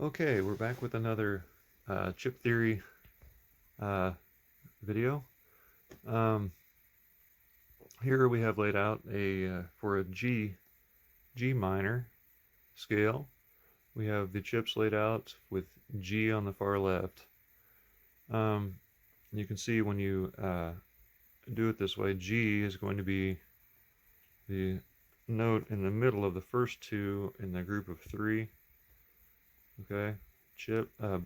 Okay, we're back with another chip theory uh, video. Um, Here we have laid out for a G minor scale. We have the chips laid out with G on the far left. Um, you can see when you do it this way, G is going to be the note in the middle of the first two in the group of three. Okay,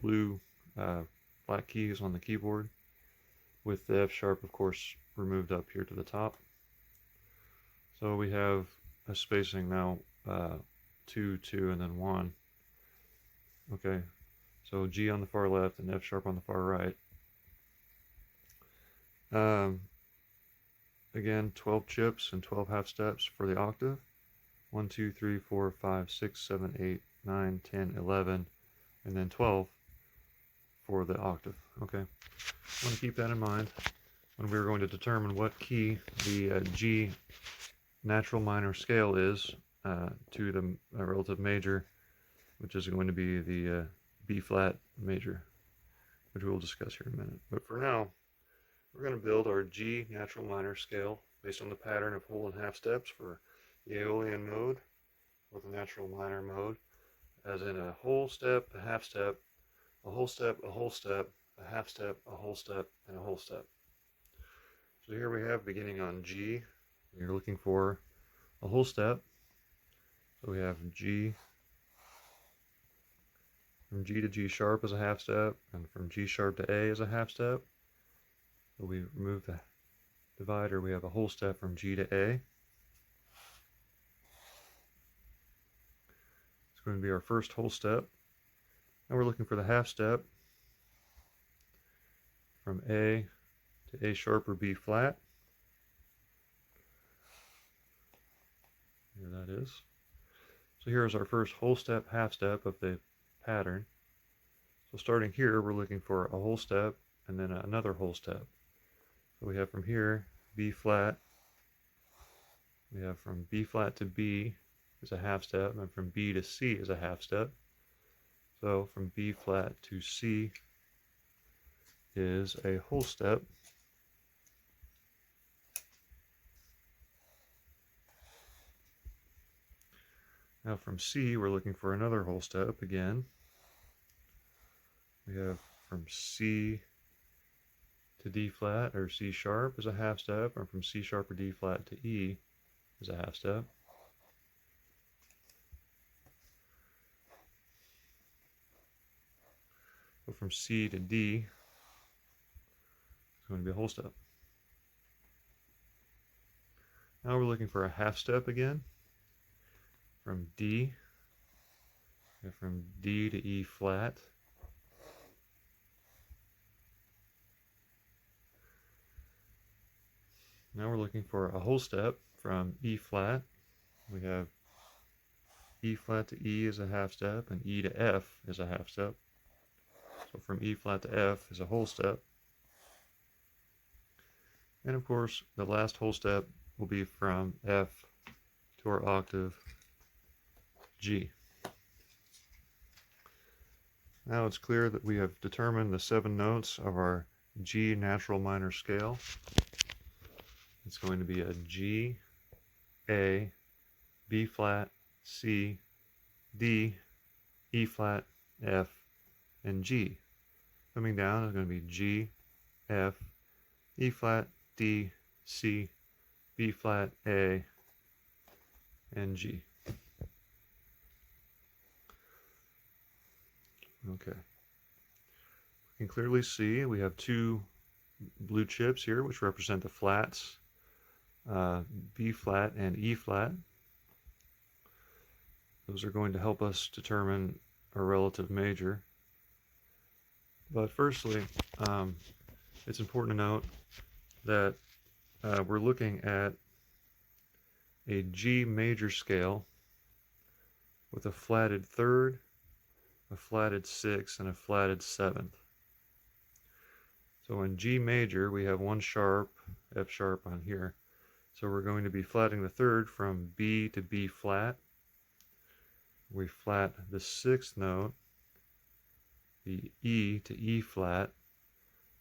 blue, uh, black keys on the keyboard, with the F sharp, of course, removed up here to the top. So we have a spacing now, 2, 2, and then 1. Okay, so G on the far left and F sharp on the far right. Um, Again, 12 chips and 12 half steps for the octave. 1, 2, 3, 4, 5, 6, 7, 8, 9, 10, 11, and then 12 for the octave. Okay, I want to keep that in mind when we're going to determine what key the G natural minor scale is to the relative major, which is going to be the B flat major, which we'll discuss here in a minute. But for now, we're going to build our G natural minor scale based on the pattern of whole and half steps for the Aeolian mode or the natural minor mode, as in a whole step, a half step, a whole step, a whole step, a half step, a whole step, and a whole step. So here we have beginning on G. You're looking for a whole step. So we have G, from G to G sharp is a half step, and from G sharp to A is a half step. So we remove the divider, we have a whole step from G to A. It's going to be our first whole step. Now we're looking for the half step from A to A sharp or B flat. Here that is. So here's our first whole step, half step of the pattern. So starting here, we're looking for a whole step and then another whole step. So we have from here, B flat. We have from B flat to B is a half step, and from B to C is a half step. So from B flat to C is a whole step. Now from C, we're looking for another whole step again. We have from C to D flat or C sharp is a half step, and from C sharp or D flat to E is a half step. So from C to D is going to be a whole step. Now we're looking for a half step again. From D, and from D to E flat. Now we're looking for a whole step from E flat. We have E flat to E is a half step, and E to F is a half step. So from E flat to F is a whole step. And of course, the last whole step will be from F to our octave G. Now it's clear that we have determined the 7 notes of our G natural minor scale. It's going to be a G, A, B flat, C, D, E flat, F, and G. Coming down is going to be G, F, E flat, D, C, B flat, A, and G. Okay. We can clearly see we have 2 blue chips here, which represent the flats, B flat and E flat. Those are going to help us determine a relative major. But firstly, it's important to note that we're looking at a G major scale with a flatted third, a flatted sixth, and a flatted seventh. So in G major, we have 1 sharp, F sharp on here. So we're going to be flatting the third from B to B flat. We flat the 6th note the E to E flat,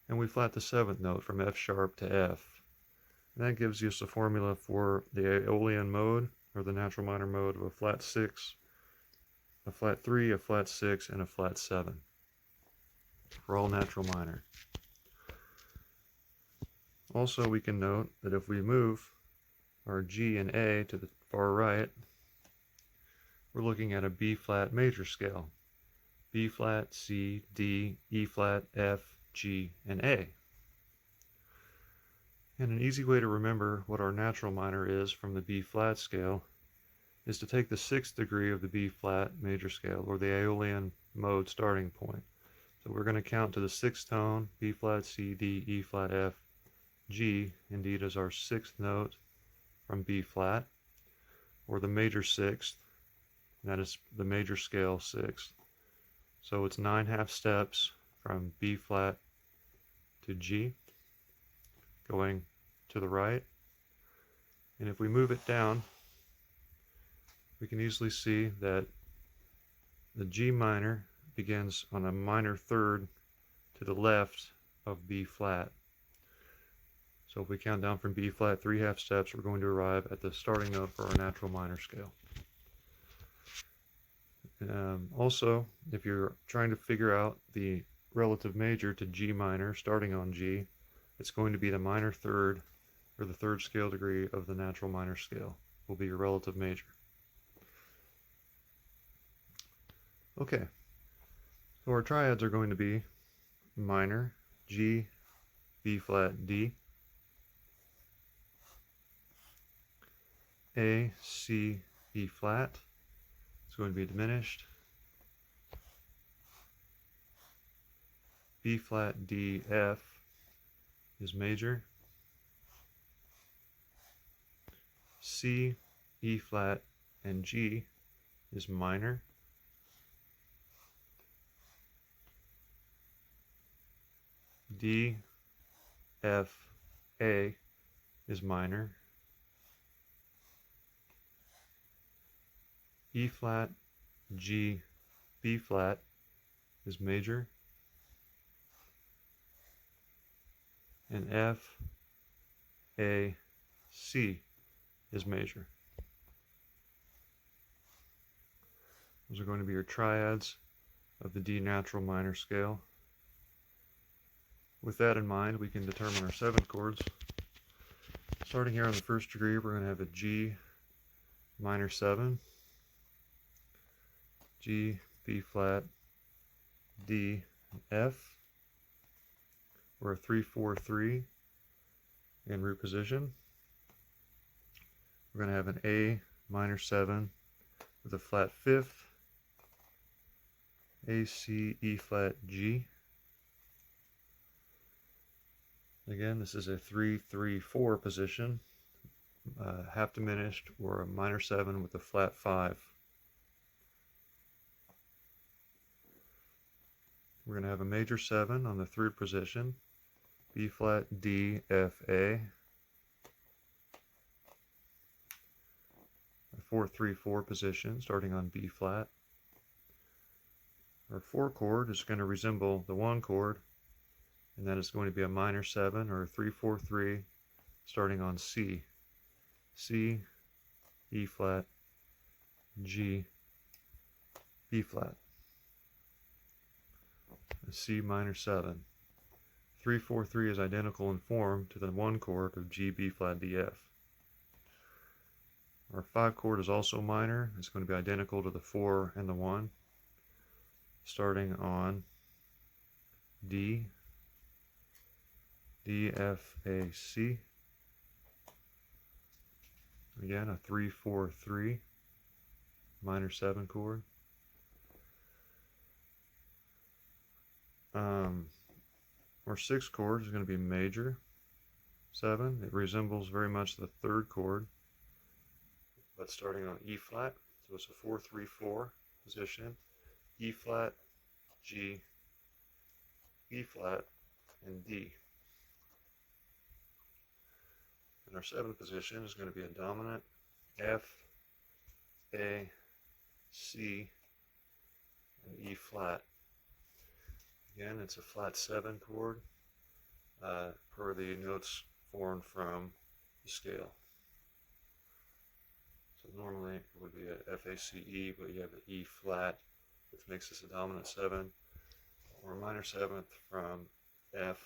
and we flat the 7th note from F sharp to F. And that gives us a formula for the Aeolian mode, or the natural minor mode, of a flat 6, a flat 3, a flat 6, and a flat 7 for all natural minor. Also, we can note that if we move our G and A to the far right, we're looking at a B flat major scale. B flat, C, D, E flat, F, G, and A. And an easy way to remember what our natural minor is from the B flat scale is to take the 6th degree of the B flat major scale, or the Aeolian mode starting point. So we're going to count to the 6th tone, B flat, C, D, E flat, F, G, indeed, is our 6th note from B flat, or the major 6th, and that is the major scale 6th. So it's 9 half steps from B flat to G, going to the right. And if we move it down, we can easily see that the G minor begins on a minor 3rd to the left of B flat. So if we count down from B flat 3 half steps, we're going to arrive at the starting note for our natural minor scale. Also, if you're trying to figure out the relative major to G minor starting on G, it's going to be the minor 3rd, or the 3rd scale degree of the natural minor scale will be your relative major. Okay, so our triads are going to be minor, G, B flat, D, A, C, E flat. It's going to be diminished. B flat, D, F is major. C, E flat, and G is minor. D, F, A is minor. E flat, G, B flat is major. And F, A, C is major. Those are going to be your triads of the D natural minor scale. With that in mind, we can determine our 7th chords. Starting here on the 1st degree, we're going to have a G minor 7, G, B flat, D, F, or a 3-4-3 in root position. We're going to have an A minor 7 with a flat 5th, A, C, E flat, G. Again, this is a 3-3-4 position, half diminished, or a minor 7 with a flat 5. We're going to have a major 7 on the 3rd position, B flat, D, F, A. A 4-3-4 position starting on B flat. Our 4 chord is going to resemble the 1 chord, and that is going to be a minor 7 or a 3-4-3 starting on C. C, E flat, G, B flat. A C minor 7. 3-4-3 is identical in form to the 1 chord of G, B flat, D, F. Our 5 chord is also minor. It's going to be identical to the 4 and the 1, starting on D, D, F, A, C. Again, a 3-4-3 minor 7 chord. Our 6th chord is going to be major 7. It resembles very much the 3rd chord, but starting on E flat. So it's a 4-3-4 position. E flat, G, E flat, and D. And our 7th position is going to be a dominant F, A, C, and E flat. Again, it's a flat 7 chord per the notes formed from the scale. So normally it would be a F, A, C, E, but you have the E flat, which makes this a dominant 7, or a minor 7th from F.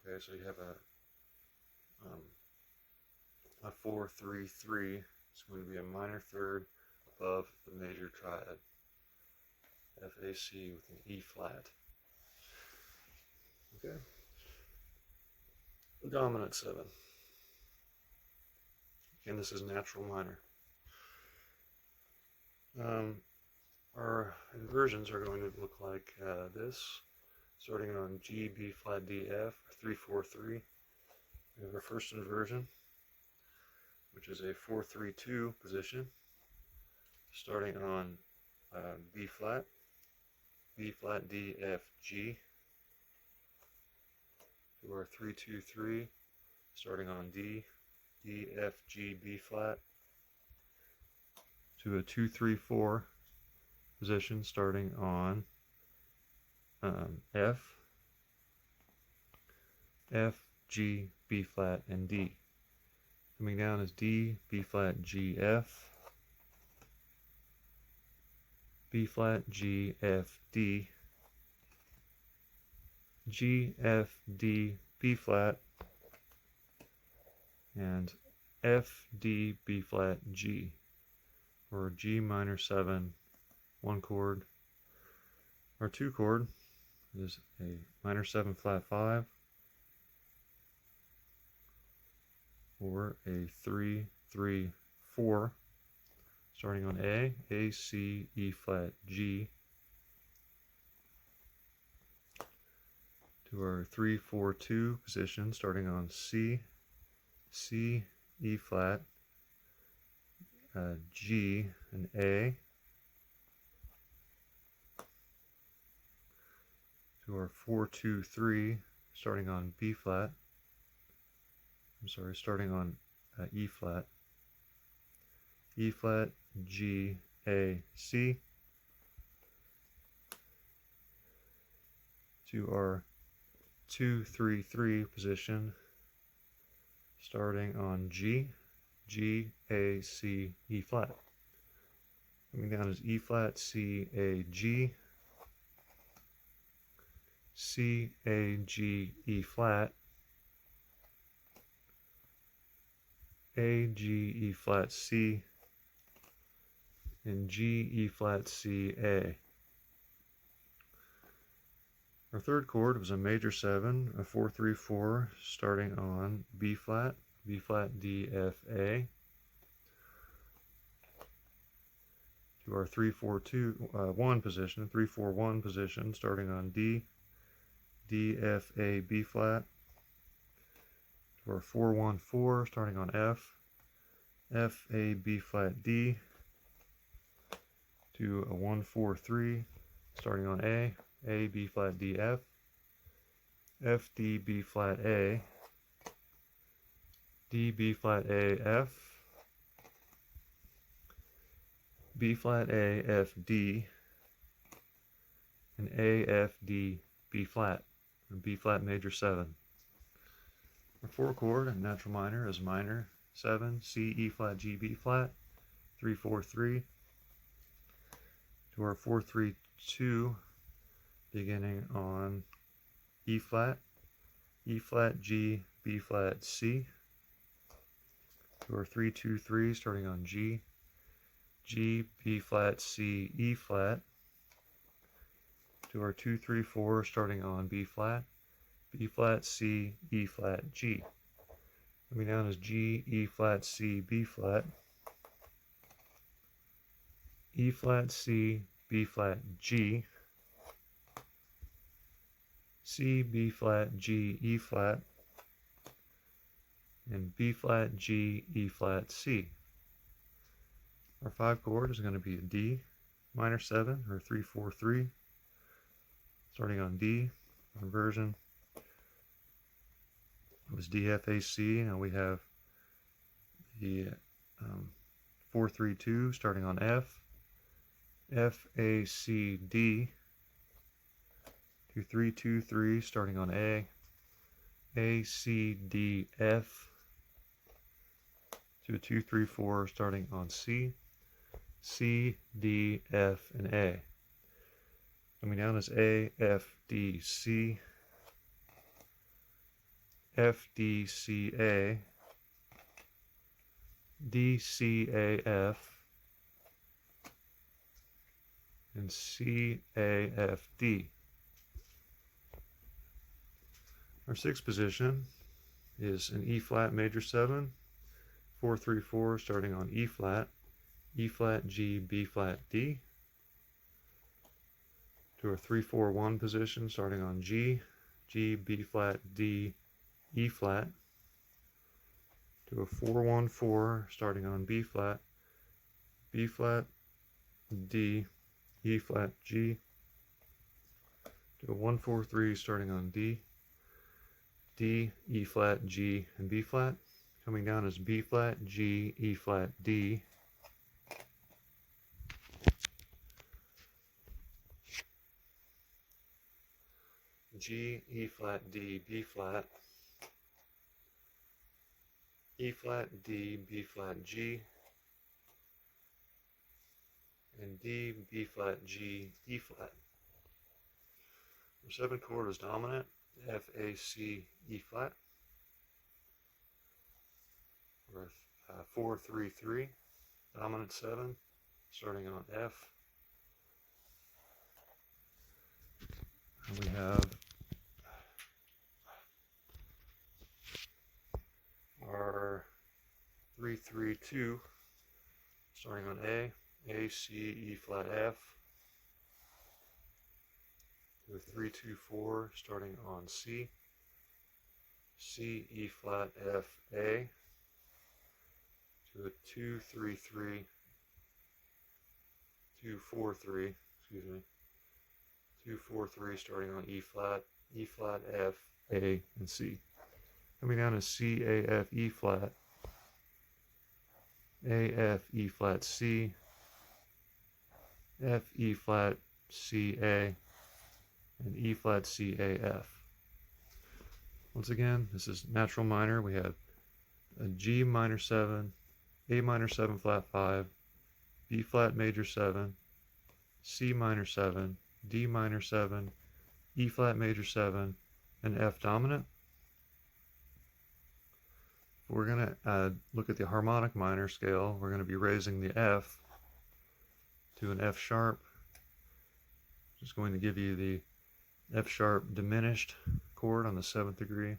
Okay, so you have a 4, 3, 3. It's going to be a minor third above the major triad. F, A, C with an E flat. Okay. Dominant 7. Again, this is natural minor. Our inversions are going to look like this, starting on G, B flat, D, F, 3, 4, 3. We have our first inversion, which is a 4, 3, 2 position, starting on B flat, D, F, G, to our 3, 2, 3, starting on D, F, G, B flat, to a 2, 3, 4 position, starting on F, G, B flat, and D. Coming down is D, B flat, G, F, B flat, G, F, D, G, F, D, B flat, and F, D, B flat, G, or G minor 7, 1 chord. Our 2 chord is a minor 7 flat 5, or a 3, 3, 4, starting on A, C, E flat, G, to our 3, 4, 2 position, starting on C, E flat, G, and A, to our 4, 2, 3, starting on B flat, starting on E flat, G, A, C, to our 2, 3, 3 position, starting on G, A, C, E flat. Coming down is E flat, C, A, G, C, A, G, E flat, A, G, E flat, C, and G, E flat, C, A. Our third chord was a major 7, a 4, 3, 4, starting on B flat, D, F, A, to our 3, 4, 2, 1 position, 3, 4, 1 position, starting on D, F, A, B flat, to our 4, 1, 4, starting on F, A, B flat, D, to a 1, 4, 3, starting on A, B flat, D, F, D, B flat, A, D, B flat, A, F, B flat, A, F, D, and A, F, D, B flat, or B flat major 7. Our 4 chord in natural minor is minor 7, C, E flat, G, B flat, 3, 4, 3, to our 4, 3, 2, beginning on E flat, G, B flat, C, to our 3, 2, 3, starting on G, B flat, C, E flat, to our 2, 3, 4, starting on B flat, C, E flat, G. Coming down is G, E flat, C, B flat, E flat, C, B flat, G, C, B flat, G, E flat, and B flat, G, E flat, C. Our 5 chord is going to be a D minor 7, or 3, 4, 3, starting on D. Inversion was D, F, A, C. Now we have the 4, 3, 2, starting on F, A, C, D, to 3 2 3 starting on A C D F, to a 2 3 4 starting on C D F and A. Coming down is A F D C, F D C A, D C A F, and C A F D. Our sixth position is an E flat major 7, 4 3 4 starting on E flat, G, B flat, D, to a 3 4 1 position starting on G, B flat, D, E flat, to a 4 1 4 starting on B flat, D, E flat, G, to a 1 4 3 starting on D, E flat, G, and B flat. Coming down is B flat, G, E flat, D, G, E flat, D, B flat, E flat, D, B flat, G, and D, B flat, G, E flat. Our 7th chord is dominant, F, A, C, E flat, or 4 3 3, dominant 7, starting on F. And we have our 3 3 2, starting on A, C, E flat, F, to a 3 2 4 starting on C, E flat, F, A, to a 2 3 3, 2 4 3, excuse me, 2 4 3 starting on E flat, F, A, and C. Coming down to C, A, F, E flat, A, F, E flat, C, F, E flat, C, A, and E flat, C, A, F. Once again, this is natural minor. We have a G minor 7, A minor 7 flat 5, B flat major 7, C minor 7, D minor 7, E flat major 7, and F dominant. We're going to look at the harmonic minor scale. We're going to be raising the F to an F sharp. Just going to give you the F sharp diminished chord on the 7th degree.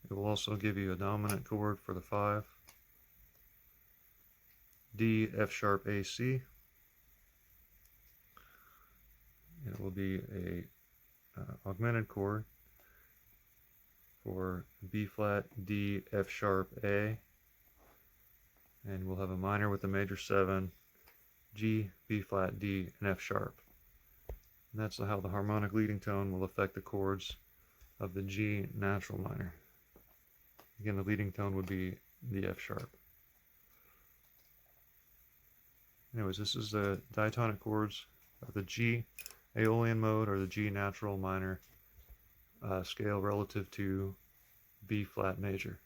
It will also give you a dominant chord for the 5. D, F sharp, A, C. It will be a augmented chord for B flat, D, F sharp, A. And we'll have a minor with a major 7, G, B flat, D, and F sharp. And that's how the harmonic leading tone will affect the chords of the G natural minor. Again, the leading tone would be the F sharp. Anyways, this is the diatonic chords of the G Aeolian mode or the G natural minor scale relative to B flat major.